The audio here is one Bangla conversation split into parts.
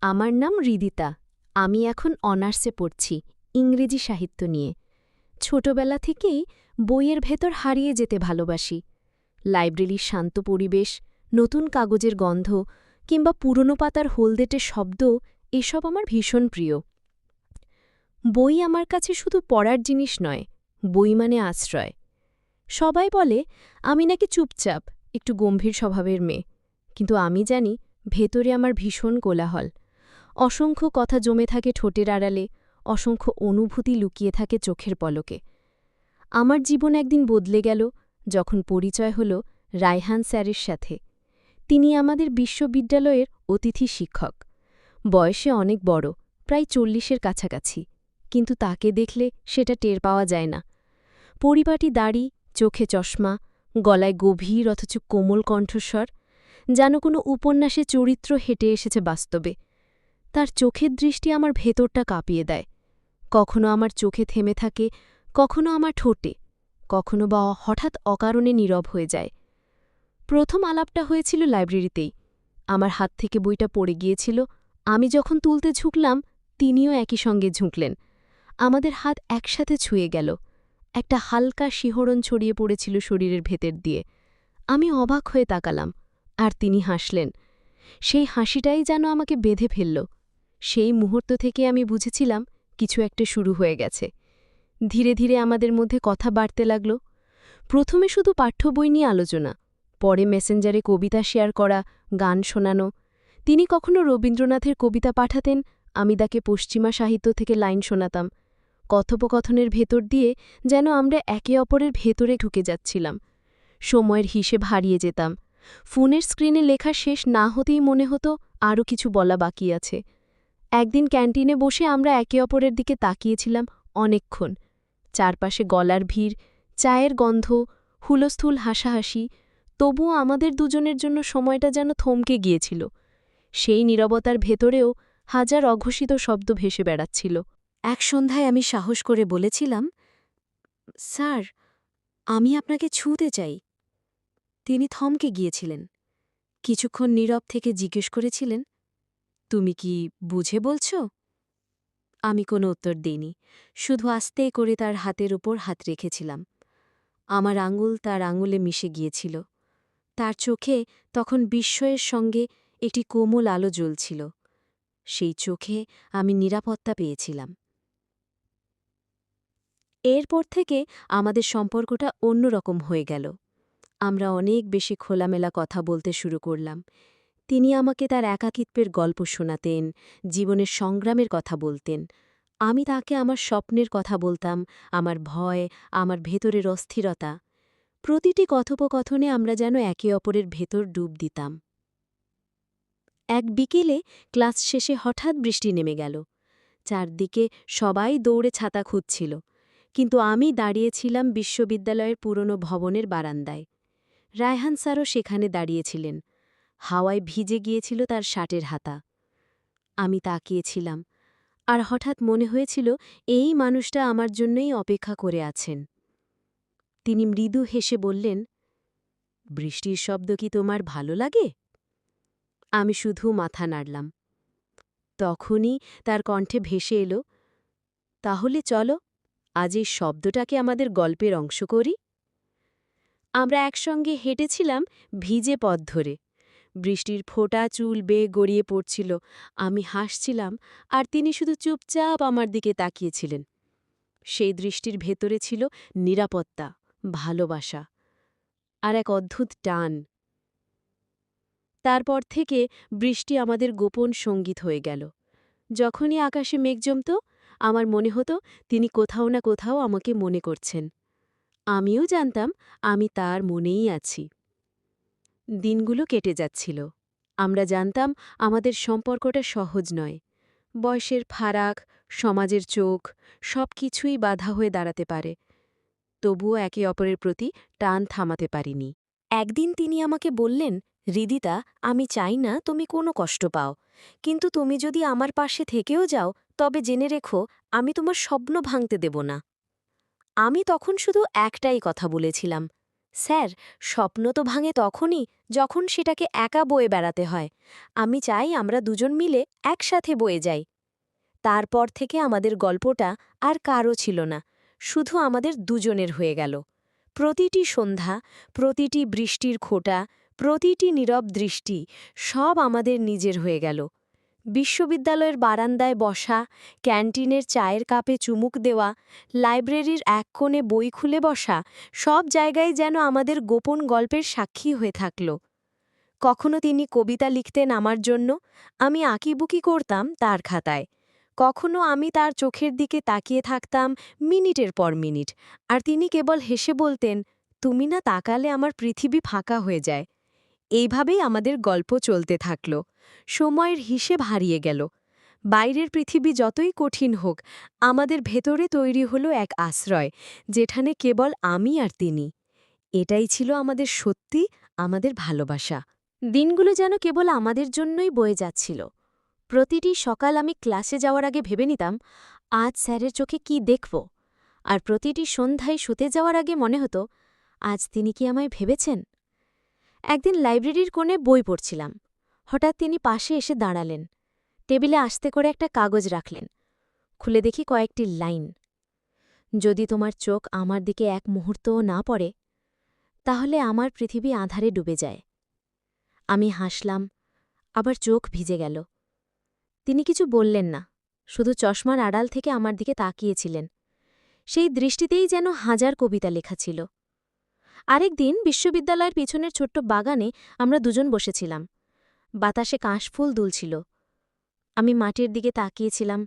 আমার নাম হৃদিতা। আমি এখন অনার্সে পড়ছি, ইংরেজি সাহিত্য নিয়ে। ছোটবেলা থেকেই বইয়ের ভেতর হারিয়ে যেতে ভালোবাসি। লাইব্রেরির শান্ত পরিবেশ, নতুন কাগজের গন্ধ কিংবা পুরনো পাতার হলদেটে শব্দ এসব আমার ভীষণ প্রিয়। বই আমার কাছে শুধু পড়ার জিনিস নয়, বই মানে আশ্রয়। সবাই বলে আমি নাকি চুপচাপ, একটু গম্ভীর স্বভাবের মেয়ে, কিন্তু আমি জানি ভেতরে আমার ভীষণ কোলাহল। অসংখ্য কথা জমে থাকে ঠোঁটের আড়ালে, অসংখ্য অনুভূতি লুকিয়ে থাকে চোখের পলকে। আমার জীবন একদিন বদলে গেল যখন পরিচয় হল রায়হান স্যারের সাথে। তিনি আমাদের বিশ্ববিদ্যালয়ের অতিথি শিক্ষক। বয়সে অনেক বড়, প্রায় 40-এর কাছাকাছি, কিন্তু তাকে দেখলে সেটা টের পাওয়া যায় না। পরিপাটি দাড়ি, চোখে চশমা, গলায় গভীর অথচ কোমল কণ্ঠস্বর, যেন কোনো উপন্যাসে চরিত্র হেঁটে এসেছে বাস্তবে। তার চোখের দৃষ্টি আমার ভেতরটা কাঁপিয়ে দেয়। কখনো আমার চোখে থেমে থাকে, কখনো আমার ঠোঁটে, কখনো বা হঠাৎ অকারণে নীরব হয়ে যায়। প্রথম আলাপটা হয়েছিল লাইব্রেরিতেই। আমার হাত থেকে বইটা পড়ে গিয়েছিল। আমি যখন তুলতে ঝুঁকলাম, তিনিও একই সঙ্গে ঝুঁকলেন। আমাদের হাত একসাথে ছুঁয়ে গেল। একটা হালকা শিহরণ ছড়িয়ে পড়েছিল শরীরের ভেতর দিয়ে। আমি অবাক হয়ে তাকালাম, আর তিনি হাসলেন। সেই হাসিটাই যেন আমাকে বেঁধে ফেলল। সেই মুহূর্ত থেকে আমি বুঝেছিলাম কিছু একটা শুরু হয়ে গেছে। ধীরে ধীরে আমাদের মধ্যে কথা বাড়তে লাগল। প্রথমে শুধু পাঠ্য বই নিয়ে আলোচনা, পরে মেসেঞ্জারে কবিতা শেয়ার করা, গান শোনানো। তিনি কখনো রবীন্দ্রনাথের কবিতা পাঠাতেন, আমি তাকে পশ্চিমা সাহিত্য থেকে লাইন শোনাতাম। কথোপকথনের ভেতর দিয়ে যেন আমরা একে অপরের ভেতরে ঢুকে যাচ্ছিলাম। সময়ের হিসেব হারিয়ে যেতাম। ফোনের স্ক্রিনে লেখা শেষ না হতেই মনে হতো আরও কিছু বলা বাকি আছে। একদিন ক্যান্টিনে বসে আমরা একে অপরের দিকে তাকিয়েছিলাম অনেকক্ষণ। চারপাশে গলার ভিড়, চায়ের গন্ধ, হুলস্থুল হাসাহাসি, তবুও আমাদের দুজনের জন্য সময়টা যেন থমকে গিয়েছিল। সেই নীরবতার ভেতরেও হাজার অঘোষিত শব্দ ভেসে বেড়াচ্ছিল। এক সন্ধ্যায় আমি সাহস করে বলেছিলাম, স্যার, আমি আপনাকে ছুঁতে চাই। তিনি থমকে গিয়েছিলেন। কিছুক্ষণ নীরব থেকে জিজ্ঞেস করেছিলেন, তুমি কি বুঝে বলছ? আমি কোনো উত্তর দিইনি, শুধু আস্তে করে তার হাতের উপর হাত রেখেছিলাম। আমার আঙুল তার আঙুলে মিশে গিয়েছিল। তার চোখে তখন বিস্ময়ের সঙ্গে একটি কোমল আলো জ্বলছিল। সেই চোখে আমি নিরাপত্তা পেয়েছিলাম। এরপর থেকে আমাদের সম্পর্কটা অন্যরকম হয়ে গেল। আমরা অনেক বেশি খোলামেলা কথা বলতে শুরু করলাম। তিনি আমাকে তার একাকিত্বের গল্প শোনাতেন, জীবনের সংগ্রামের কথা বলতেন। আমি তাকে আমার স্বপ্নের কথা বলতাম, আমার ভয়, আমার ভেতরের অস্থিরতা। প্রতিটি কথোপকথনে আমরা যেন একে অপরের ভেতর ডুব দিতাম। এক বিকেলে ক্লাস শেষে হঠাৎ বৃষ্টি নেমে গেল। চারদিকে সবাই দৌড়ে ছাতা খুঁজছিল, কিন্তু আমি দাঁড়িয়েছিলাম বিশ্ববিদ্যালয়ের পুরনো ভবনের বারান্দায়। রায়হান স্যারও সেখানে দাঁড়িয়েছিলেন। হাওয়ায় ভিজে গিয়েছিল তার শার্টের হাতা। আমি তাকিয়েছিলাম, আর হঠাৎ মনে হয়েছিল এই মানুষটা আমার জন্যই অপেক্ষা করে আছেন। তিনি মৃদু হেসে বললেন, বৃষ্টির শব্দ কি তোমার ভালো লাগে? আমি শুধু মাথা নাড়লাম। তখনই তার কণ্ঠে ভেসে এলো, তাহলে চলো আজ এই শব্দটাকে আমাদের গল্পের অংশ করি। আমরা একসঙ্গে হেঁটেছিলাম ভিজে পথ ধরে। বৃষ্টির ফোঁটা চুল বেয়ে গড়িয়ে পড়ছিল। আমি হাসছিলাম, আর তিনি শুধু চুপচাপ আমার দিকে তাকিয়েছিলেন। সেই দৃষ্টির ভেতরে ছিল নিরাপত্তা, ভালোবাসা আর এক অদ্ভুত টান। তারপর থেকে বৃষ্টি আমাদের গোপন সঙ্গীত হয়ে গেল। যখনই আকাশে মেঘ জমত, আমার মনে হতো তিনি কোথাও না কোথাও আমাকে মনে করছেন। আমিও জানতাম আমি তার মনেই আছি। দিনগুলো কেটে যাচ্ছিল। আমরা জানতাম আমাদের সম্পর্কটা সহজ নয়। বয়সের ফারাক, সমাজের চোখ, সব কিছুই বাধা হয়ে দাঁড়াতে পারে। তবুও একে অপরের প্রতি টান থামাতে পারিনি। একদিন তিনি আমাকে বললেন, হৃদিতা, আমি চাই না তুমি কোনো কষ্ট পাও, কিন্তু তুমি যদি আমার পাশে থেকেও যাও, তবে জেনে রেখো আমি তোমার স্বপ্ন ভাঙতে দেব না। আমি তখন শুধু একটাই কথা বলেছিলাম, স্যার, স্বপ্ন তো ভাঙে তখনই যখন সেটাকে একা বয়ে বেড়াতে হয়। আমি চাই আমরা দুজন মিলে একসাথে বয়ে যাই। তারপর থেকে আমাদের গল্পটা আর কারও ছিল না, শুধু আমাদের দুজনের হয়ে গেল। প্রতিটি সন্ধ্যা, প্রতিটি বৃষ্টির খোঁটা, প্রতিটি নীরব দৃষ্টি সব আমাদের নিজের হয়ে গেল। বিশ্ববিদ্যালয়ের বারান্দায় বসা, ক্যান্টিনের চায়ের কাপে চুমুক দেওয়া, লাইব্রেরির এক কোণে বই খুলে বসা, সব জায়গায় যেন আমাদের গোপন গল্পের সাক্ষী হয়ে থাকল। কখনো তিনি কবিতা লিখতেন আমার জন্য, আমি আঁকিবুকি করতাম তার খাতায়। কখনো আমি তার চোখের দিকে তাকিয়ে থাকতাম মিনিটের পর মিনিট, আর তিনি কেবল হেসে বলতেন, তুমি না তাকালে আমার পৃথিবী ফাঁকা হয়ে যায়। এইভাবেই আমাদের গল্প চলতে থাকল। সময়ের হিসেব হারিয়ে গেল। বাইরের পৃথিবী যতই কঠিন হোক, আমাদের ভেতরে তৈরি হলো এক আশ্রয়, যেখানে কেবল আমি আর তিনি। এটাই ছিল আমাদের সত্যি, আমাদের ভালোবাসা। দিনগুলো যেন কেবল আমাদের জন্যই বয়ে যাচ্ছিল। প্রতিটি সকাল আমি ক্লাসে যাওয়ার আগে ভেবে নিতাম, আজ স্যারের চোখে কি দেখব। আর প্রতিটি সন্ধ্যায় শুতে যাওয়ার আগে মনে হতো, আজ তিনি কি আমায় ভেবেছেন। একদিন লাইব্রেরির কোণে বই পড়ছিলাম। হঠাৎ তিনি পাশে এসে দাঁড়ালেন। টেবিলে আস্তে করে একটা কাগজ রাখলেন। খুলে দেখি কয়েকটি লাইন। যদি তোমার চোখ আমার দিকে এক মুহূর্তও না পড়ে, তাহলে আমার পৃথিবী আঁধারে ডুবে যায়। আমি হাসলাম, আবার চোখ ভিজে গেল। তিনি কিছু বললেন না, শুধু চশমার আড়াল থেকে আমার দিকে তাকিয়েছিলেন। সেই দৃষ্টিতেই যেন হাজার কবিতা লেখা ছিল। আরেক দিন বিশ্ববিদ্যালয়ের পিছনের ছোট্ট বাগানে আমরা দুজন বসেছিলাম। বাতাসে কাশফুল দুলছিল। আমি মাটির দিকে তাকিয়েছিলাম,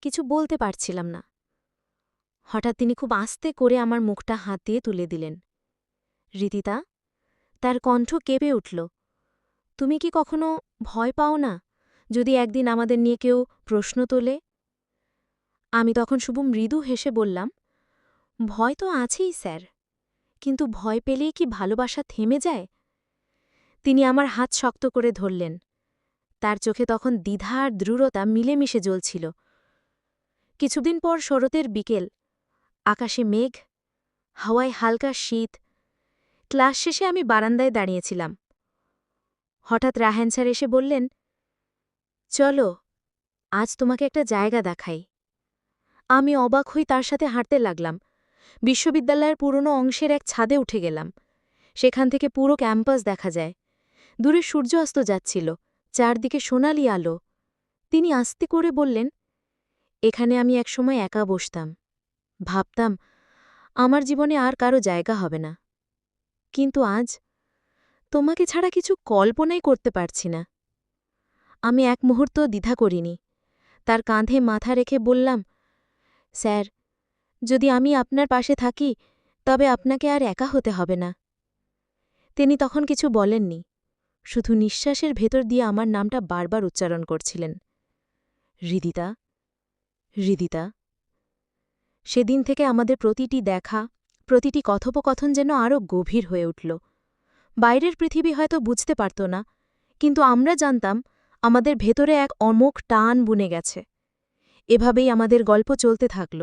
কিছু বলতে পারছিলাম না। হঠাৎ তিনি খুব আস্তে করে আমার মুখটা হাত দিয়ে তুলে দিলেন। রিদিতা, তার কণ্ঠ কেঁপে উঠল। তুমি কি কখনো ভয় পাও না, যদি একদিন আমাদের নিয়ে কেউ প্রশ্ন তোলে? আমি তখন শুভ মৃদু হেসে বললাম, ভয় তো আছেই স্যার, কিন্তু ভয় পেলেই কি ভালোবাসা থেমে যায়? তিনি আমার হাত শক্ত করে ধরলেন। তার চোখে তখন দ্বিধা আর দৃঢ়তা মিলেমিশে জ্বলছিল। কিছুদিন পর শরতের বিকেল, আকাশে মেঘ, হাওয়ায় হালকা শীত। ক্লাস শেষে আমি বারান্দায় দাঁড়িয়েছিলাম। হঠাৎ রাহেন স্যার এসে বললেন, চলো, আজ তোমাকে একটা জায়গা দেখাই। আমি অবাক হই তার সাথে হাঁটতে লাগলাম। বিশ্ববিদ্যালয়ের পুরনো অংশের এক ছাদে উঠে গেলাম। সেখান থেকে পুরো ক্যাম্পাস দেখা যায়। দূরে সূর্য অস্ত যাচ্ছিল, চারদিকে সোনালি আলো। তিনি আস্তে করে বললেন, এখানে আমি একসময় একা বসতাম, ভাবতাম আমার জীবনে আর কারো জায়গা হবে না। কিন্তু আজ তোমাকে ছাড়া কিছু কল্পনাই করতে পারছি না। আমি এক মুহূর্ত দ্বিধা করিনি। তার কাঁধে মাথা রেখে বললাম, স্যার, যদি আমি আপনার পাশে থাকি, তবে আপনাকে আর একা হতে হবে না। তিনি তখন কিছু বলেননি, শুধু নিঃশ্বাসের ভেতর দিয়ে আমার নামটা বারবার উচ্চারণ করছিলেন, রিদিতা, রিদিতা। সেদিন থেকে আমাদের প্রতিটি দেখা, প্রতিটি কথোপকথন যেন আরও গভীর হয়ে উঠল। বাইরের পৃথিবী হয়তো বুঝতে পারত না, কিন্তু আমরা জানতাম আমাদের ভেতরে এক অমোঘ টান বুনে গেছে। এভাবেই আমাদের গল্প চলতে থাকল,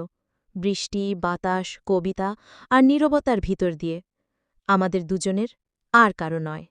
বৃষ্টি, বাতাস, কবিতা আর নীরবতার ভিতর দিয়ে। আমাদের দুজনের, আর কারো নয়।